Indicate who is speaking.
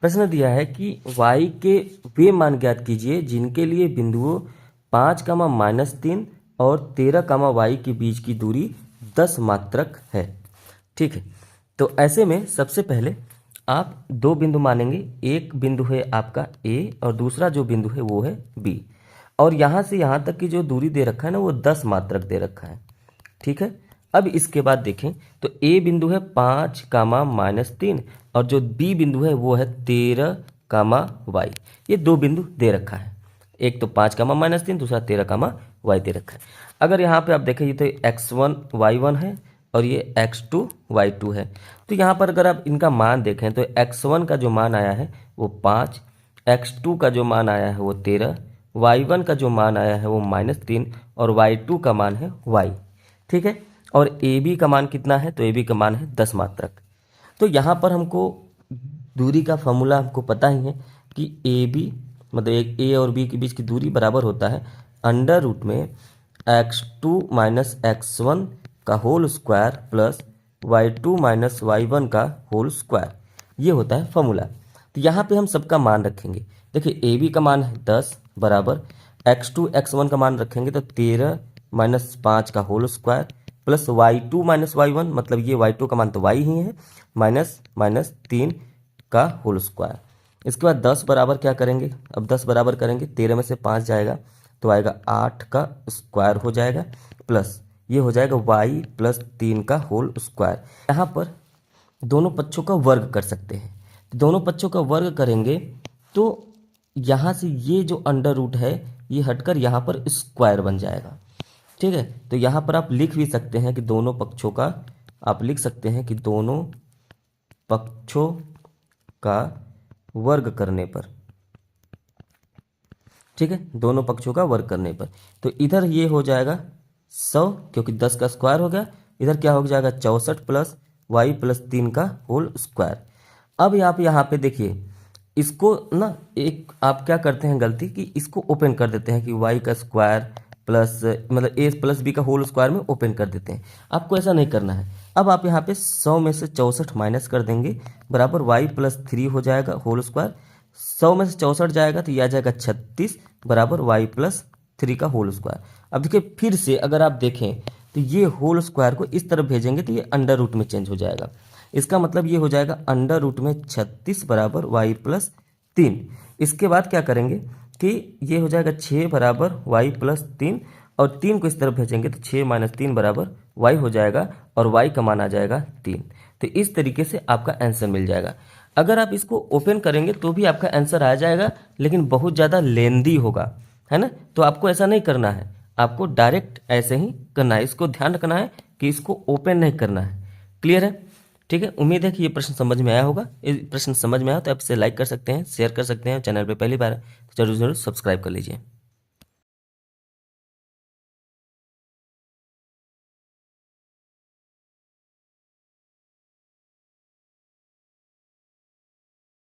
Speaker 1: प्रश्न दिया है कि y के वे मान ज्ञात कीजिए जिनके लिए बिंदुओं 5, -3 और 13, y के बीच की दूरी 10 मात्रक है। ठीक है, तो ऐसे में सबसे पहले आप दो बिंदु मानेंगे। एक बिंदु है आपका a और दूसरा जो बिंदु है वो है b, और यहाँ से यहाँ तक की जो दूरी दे रखा है ना वो 10 मात्रक दे रखा है। ठीक है, अब इसके बाद देखें तो a बिंदु है 5, -3 और जो b बिंदु है वो है 13, y। ये दो बिंदु दे रखा है, एक तो 5, -3, दूसरा 13, y दे रखा है। अगर यहाँ पे आप देखें ये तो x1 y1 है और ये x2 y2 है, तो यहाँ पर अगर आप इनका मान देखें तो x1 का जो मान आया है वो 5, x2 का जो मान आया है वो 13, y1 का जो मान आया है वो -3 और y2 का मान है y। ठीक है, और ए बी का मान कितना है, तो ए बी का मान है 10 मात्रक। तो यहाँ पर हमको दूरी का फॉर्मूला हमको पता ही है कि ए बी मतलब एक ए और बी के बीच की दूरी बराबर होता है अंडर रूट में x2 - x1 का whole square plus y2 - y1 का होल स्क्वायर। ये होता है फॉर्मूला। तो यहाँ पे हम सबका मान रखेंगे। देखिए ए बी का मान है 10 बराबर x2 x1 का मान रखेंगे तो 13 - 5 का whole square plus y2 - y1 मतलब ये y2 का मान तो y ही है माइनस 3 का होल स्क्वायर। इसके बाद 10 बराबर क्या करेंगे, अब 10 बराबर करेंगे 13 में से 5 जाएगा तो आएगा 8 का स्क्वायर हो जाएगा प्लस ये हो जाएगा y प्लस 3 का होल स्क्वायर। यहाँ पर दोनों पक्षों का वर्ग कर सकते हैं। दोनों पक्षों का वर्ग करेंगे तो यहाँ से ये जो अंडर रूट है ये हटकर यहाँ पर स्क्वायर बन जाएगा। ठीक है, तो यहाँ पर आप लिख भी सकते हैं कि दोनों पक्षों का, आप लिख सकते हैं कि दोनों पक्षों का वर्ग करने पर, ठीक है, दोनों पक्षों का वर्ग करने पर तो इधर ये हो जाएगा 100 क्योंकि 10 का स्क्वायर हो गया, इधर क्या हो जाएगा 64 प्लस y प्लस 3 का होल स्क्वायर। अब आप यहाँ पे देखिए इसको ना एक आप क्या करते हैं गलती कि इसको ओपन कर देते हैं कि y का स्क्वायर प्लस मतलब a प्लस b का होल स्क्वायर में ओपन कर देते हैं। आपको ऐसा नहीं करना है। अब आप यहाँ पे 100 में से 64 माइनस कर देंगे बराबर y प्लस 3 हो जाएगा होल स्क्वायर। 100 में से 64 जाएगा तो यह आ जाएगा 36 बराबर y प्लस 3 का होल स्क्वायर। अब देखिए फिर से अगर आप देखें तो ये होल स्क्वायर को इस तरफ भेजेंगे तो ये अंडर रूट में चेंज हो जाएगा। इसका मतलब ये हो जाएगा अंडर रूट में 36 बराबर y प्लस 3। इसके बाद क्या करेंगे कि ये हो जाएगा 6 बराबर y प्लस 3 और 3 को इस तरफ भेजेंगे तो 6 माइनस 3 बराबर y हो जाएगा और y का मान आ जाएगा 3। तो इस तरीके से आपका आंसर मिल जाएगा। अगर आप इसको ओपन करेंगे तो भी आपका आंसर आ जाएगा, लेकिन बहुत ज़्यादा लेंदी होगा, है ना। तो आपको ऐसा नहीं करना है, आपको डायरेक्ट ऐसे ही करना है। इसको ध्यान रखना है कि इसको ओपन नहीं करना है। क्लियर है? ठीक है, उम्मीद है कि ये प्रश्न समझ में आया होगा। ये प्रश्न समझ में आया तो आप इसे लाइक कर सकते हैं, शेयर कर सकते हैं। चैनल पे पहली बार तो जरूर सब्सक्राइब कर लीजिए।